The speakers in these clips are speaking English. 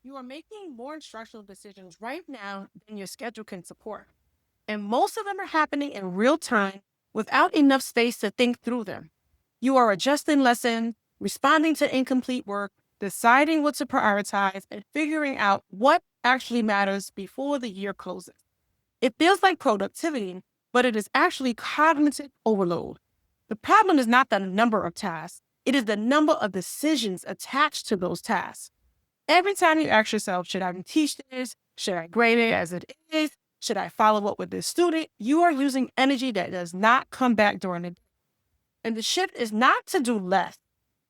You are making more instructional decisions right now than your schedule can support. And most of them are happening in real time without enough space to think through them. You are adjusting lessons, responding to incomplete work, deciding what to prioritize, and figuring out what actually matters before the year closes. It feels like productivity, but it is actually cognitive overload. The problem is not the number of tasks, it is the number of decisions attached to those tasks. Every time you ask yourself, should I teach this? Should I grade it as it is? Should I follow up with this student? You are using energy that does not come back during the day. And the shift is not to do less,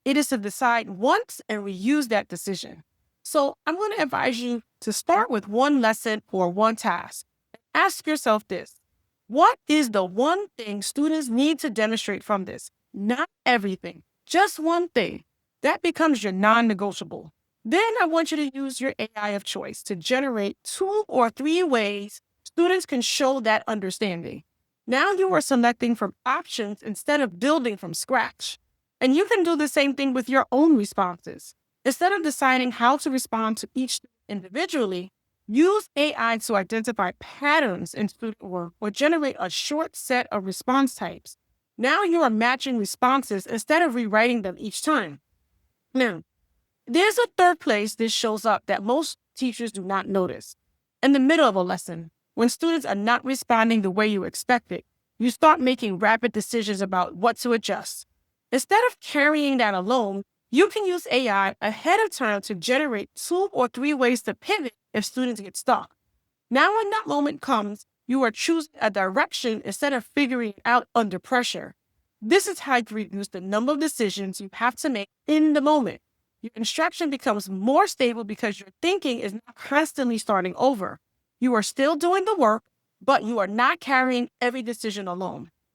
it is to decide once and reuse that decision. So I'm going to advise you to start with one lesson or one task. Ask yourself this: what is the one thing students need to demonstrate from this? Not everything, just one thing. That becomes your non negotiable. Then I want you to use your AI of choice to generate 2 or 3 ways students can show that understanding. Now you are selecting from options instead of building from scratch. And you can do the same thing with your own responses. Instead of deciding how to respond to each individually, use AI to identify patterns in student work or generate a short set of response types. Now you are matching responses instead of rewriting them each time. Now, there's a third place this shows up that most teachers do not notice. In the middle of a lesson, when students are not responding the way you expected, you start making rapid decisions about what to adjust. Instead of carrying that alone, you can use AI ahead of time to generate 2 or 3 ways to pivot if students get stuck. Now, when that moment comes, you are choosing a direction instead of figuring it out under pressure. This is how you reduce the number of decisions you have to make in the moment. Your instruction becomes more stable because your thinking is not constantly starting over. You are still doing the work, but you are not carrying every decision alone.